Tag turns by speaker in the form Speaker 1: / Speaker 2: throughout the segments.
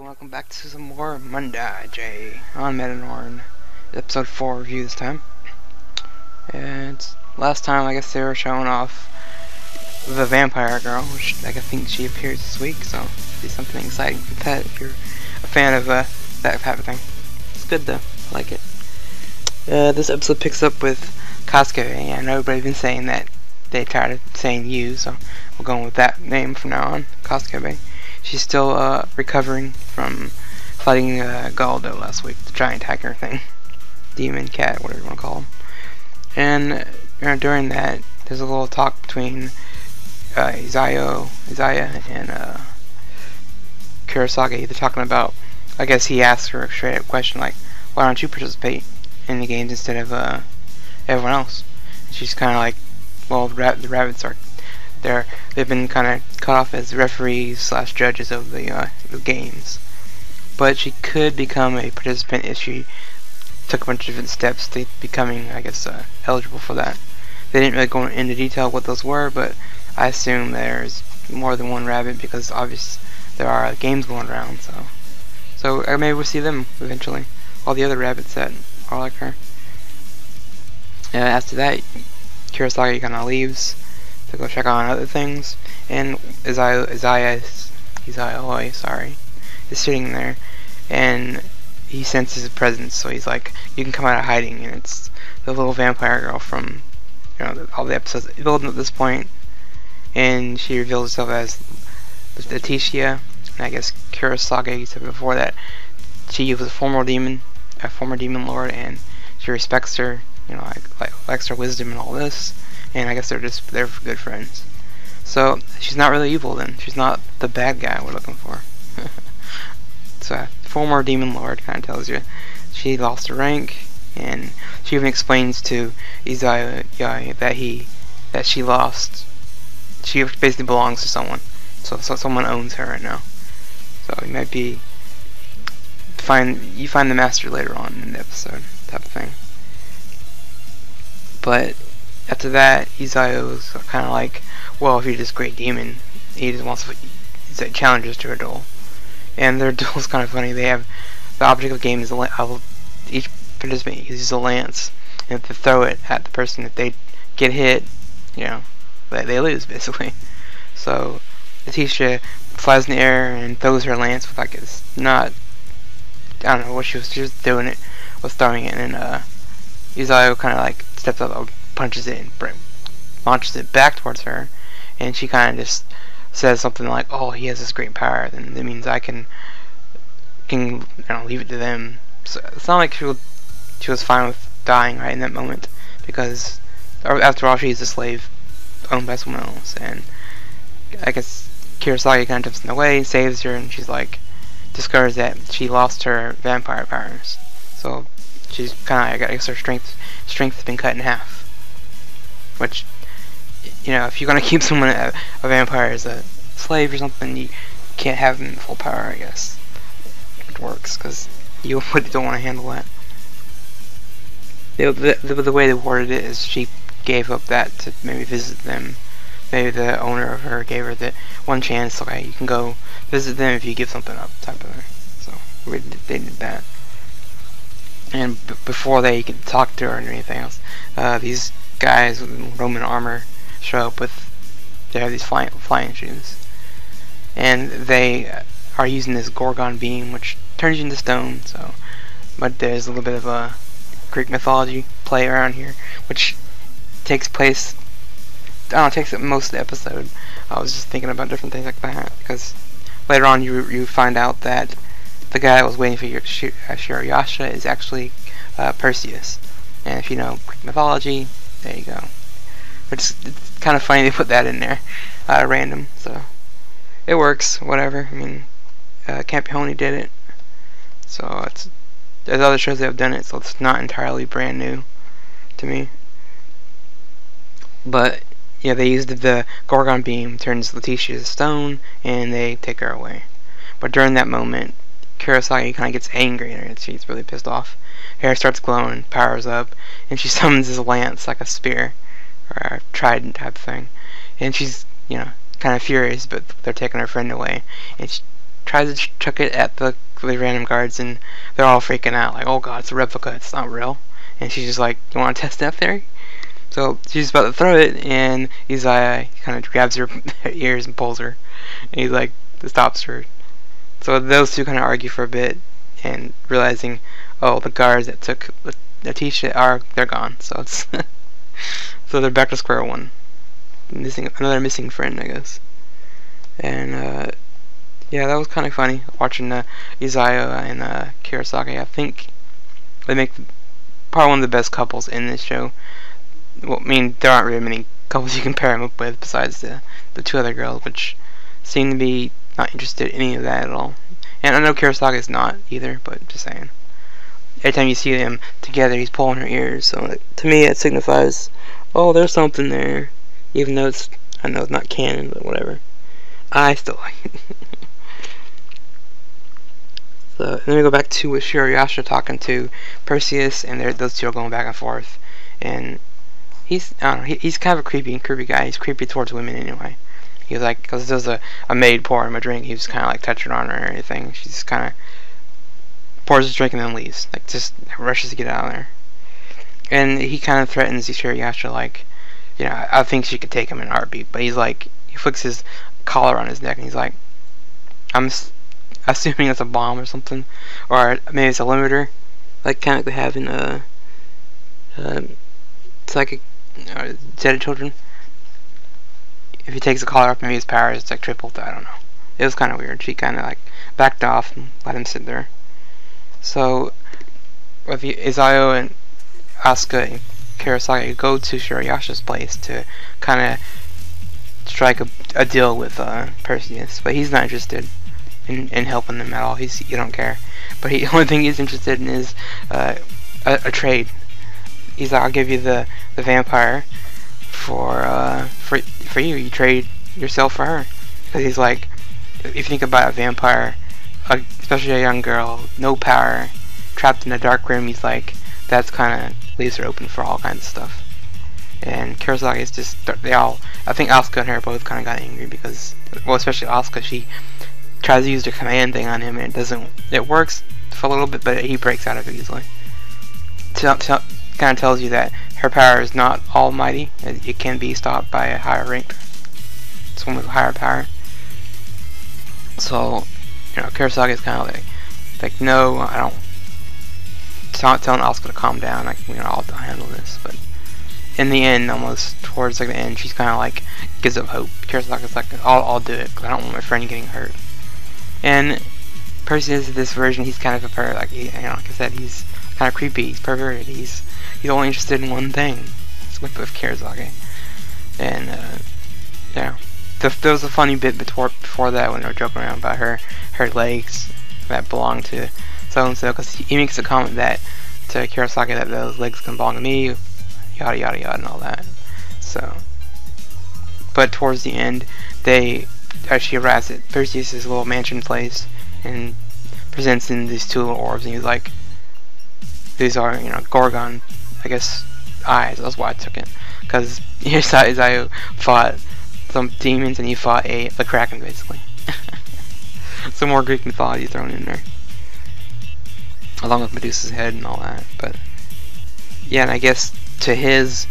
Speaker 1: welcome back to some more Mondaiji on Metanorn. Episode 4 review this time. And last time I guess they were showing off the vampire girl, which I think she appears this week, so it'll be something exciting with that if you're a fan of that type of thing. It's good though, I like it. This episode picks up with Kasuke. I know everybody's been saying that they tired of saying you, so we're going with that name from now on, Kasuke. She's still recovering from fighting Galdo last week, the giant hacker thing. Demon, cat, whatever you want to call him. And during that, there's a little talk between Isaiah and Kurosage. They're talking about, I guess he asked her a straight up question like, why don't you participate in the games instead of everyone else? And she's kind of like, well, the rabbits are they've been kind of cut off as referees / judges of the games, but she could become a participant if she took a bunch of different steps to becoming, I guess, eligible for that. They didn't really go into detail what those were, but I assume there's more than one rabbit because obviously there are games going around. So maybe we'll see them eventually. All the other rabbits that are like her. After that, Kurosage kind of leaves to go check on other things, and Isaiah is sitting there, and he senses his presence, so he's like, you can come out of hiding, and it's the little vampire girl from, all the episodes building up at this point, and she reveals herself as Leticia, and I guess Kurosage said before that she was a former demon lord, and she respects her, likes her wisdom and all this. And I guess they're good friends. So she's not really evil then. She's not the bad guy we're looking for. So former demon lord kind of tells you she lost her rank, and she even explains to Isaiah that she lost. She basically belongs to someone. So someone owns her right now. So you might be you find the master later on in the episode type of thing. But after that, Isaiah was kind of like, well, if you're this great demon, he just wants to challenges to a duel. And their duel is kind of funny. They have the object of the game is each participant uses a lance, and if they throw it at the person, if they get hit, they lose basically. So Leticia flies in the air and throws her lance with it's not, I don't know what she was just doing it, was throwing it, and Isaiah kind of steps up, punches it and launches it back towards her, and she kind of just says something like, "Oh, he has this great power, then that means I can leave it to them." So it's not like she was fine with dying right in that moment, because after all, she's a slave owned by someone else, and I guess Kurosage kind of jumps in the way, saves her, and she's discovers that she lost her vampire powers, so she's kind of, I guess her strength has been cut in half. Which, if you're gonna keep someone a vampire as a slave or something, you can't have them in full power, I guess. It works, because you don't want to handle that. The way they worded it is she gave up that to maybe visit them. Maybe the owner of her gave her the one chance, okay, you can go visit them if you give something up, type of thing. So they did that. And before they could talk to her or anything else, these guys with Roman armor show up they have these flying shoes, and they are using this Gorgon beam which turns you into stone. But there's a little bit of a Greek mythology play around here, which takes place, takes up most of the episode. I was just thinking about different things like that, because later on you find out that the guy that was waiting for Shirayasha is actually Perseus, and if you know Greek mythology, there you go. It's kind of funny they put that in there, random, so it works, whatever. I mean, Campione did it, so there's other shows that have done it, so it's not entirely brand new to me. But yeah, they used the Gorgon beam, turns Leticia to stone, and they take her away. But during that moment, Kurosage kind of gets angry, and she's really pissed off. Hair starts glowing, powers up, and she summons his lance like a spear or a trident type thing. And she's, kind of furious, but they're taking her friend away. And tries to chuck it at the random guards, and they're all freaking out, like, oh god, it's a replica, it's not real. And she's just like, you want to test that theory? So she's about to throw it, and Isaiah kind of grabs her ears and pulls her, and he's like, stops her. So those two kind of argue for a bit, and realizing, oh, the guards that took Leticia they're gone. So it's so they're back to square one. Another missing friend, I guess. And yeah, that was kind of funny watching Isaiah and Kurosaki. I think they make probably one of the best couples in this show. Well, I mean, there aren't really many couples you can pair him up with besides the two other girls, which seem to be not interested in any of that at all. And I know Kurosaki is not either, but just saying. Every time you see them together, he's pulling her ears. So to me, it signifies, oh, there's something there, even though I know it's not canon, but whatever. I still like it. So then we go back to with Shirayasha talking to Perseus, and those two are going back and forth. And he's, I don't know, he's kind of a creepy guy. He's creepy towards women anyway. He's like, because there's a maid pouring him a drink, he was kind of like touching on her and everything. She just kind of pours his drink and then leaves. Like, just rushes to get out of there. And he kind of threatens Shirayasha, like, you know, I think she could take him in a heartbeat. But he's like, he flicks his collar on his neck and he's like, I'm assuming it's a bomb or something. Or maybe it's a limiter. Like, kind of like they have in psychic Zeta children. If he takes the collar off, maybe his power is like tripled. I don't know. It was kind of weird. She kind of like backed off and let him sit there. So, with Izayo and Asuka and Kurosaki go to Shirayasha's place to kind of strike a deal with Perseus, but he's not interested in helping them at all. He don't care. But the only thing he's interested in is a trade. He's like, I'll give you the vampire for you. You trade yourself for her. Because he's like, if you think about a vampire, especially a young girl, no power, trapped in a dark room, he's like, that's kind of leaves her open for all kinds of stuff. And Kurosaki is just, I think Asuka and her both kind of got angry because, well, especially Asuka, she tries to use the command thing on him and it works for a little bit, but he breaks out of it easily. Kind of tells you that her power is not almighty. It can be stopped by a higher ranked, someone with higher power. So, you know, Kurosaki is kind of like, no, I don't. Telling Asuka to calm down. Like, you know, I'll handle this. But in the end, almost towards like the end, she's kind of like gives up hope. Kurosaki's like, I'll do it because I don't want my friend getting hurt. And Perseus, this version, he's kind of a pervert. Like, you know, like I said, he's kind of creepy. He's perverted. He's only interested in one thing. It's with Kurosaki. And yeah, there was a funny bit before that when they were joking around about her legs that belong to so and so, because he makes a comment that to Kurosaki that those legs can belong to me, yada yada yada and all that. So, but towards the end, she arrives at Perseus' little mansion place and presents in these two little orbs, and he's like, these are, you know, Gorgon, I guess, eyes. That's why I took it, because Izayo fought some demons and he fought the Kraken, basically. Some more Greek mythology thrown in there, along with Medusa's head and all that. But yeah, and I guess to his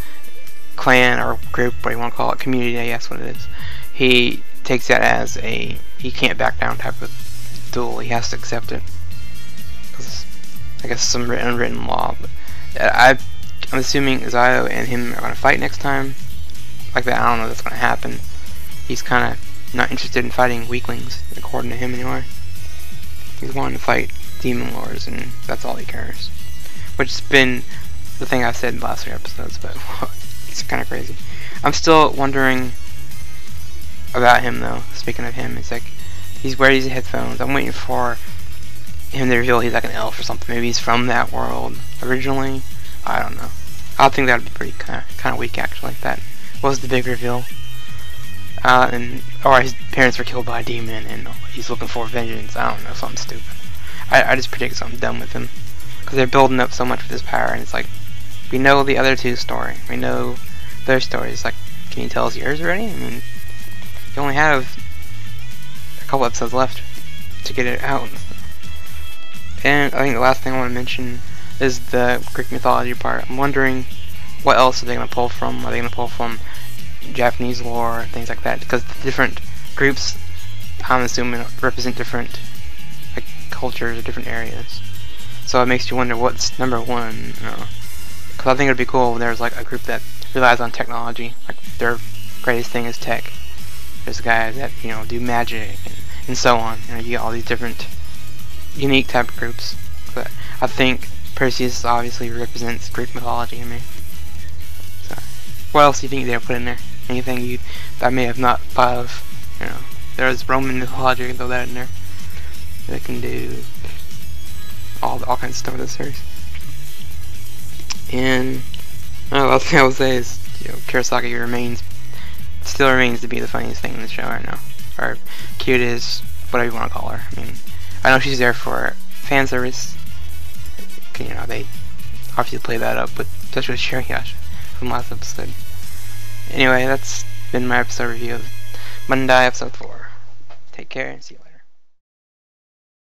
Speaker 1: clan or group, what you want to call it, community, I guess what it is, he takes that as he can't back down type of duel. He has to accept it, because I guess some unwritten law. But I'm assuming Izayo and him are going to fight next time. Like that, I don't know if that's going to happen. He's kind of not interested in fighting weaklings, according to him anyway. He's wanting to fight demon lords, and that's all he cares. Which has been the thing I said in the last 3 episodes, but it's kind of crazy. I'm still wondering about him, though. Speaking of him, it's like he's wearing these headphones. I'm waiting for him to reveal he's like an elf or something. Maybe he's from that world originally. I don't know. I think that would be pretty kind of weak, actually. If that was the big reveal. Or his parents were killed by a demon and he's looking for vengeance. I don't know, something stupid. I just predict something dumb with him, because they're building up so much with his power, and it's like, we know the other two story, we know their stories. Like, can you tell us yours already? I mean, you only have a couple episodes left. to get it out. And I think the last thing I want to mention is the Greek mythology part. I'm wondering what else are they going to pull from? Are they going to pull from Japanese lore, things like that? Because the different groups, I'm assuming, represent different like cultures or different areas. So it makes you wonder what's number one. Because I think it'd be cool if there's like a group that relies on technology, like their greatest thing is tech. There's guys that do magic and so on. You get all these different unique type of groups. But I think Perseus obviously represents Greek mythology to me. So, what else do you think they'll put in there? Anything that I may have not thought of? There's Roman mythology, you can throw that in there. They can do all kinds of stuff with this series. And the last thing I would say is, Kurosaki still remains to be the funniest thing in the show right now. Or cute is whatever you want to call her. I mean, I know she's there for fan service. They obviously play that up with, especially with Shirayasha from last episode. Anyway, that's been my episode review of Mondaiji episode 4. Take care and see you later.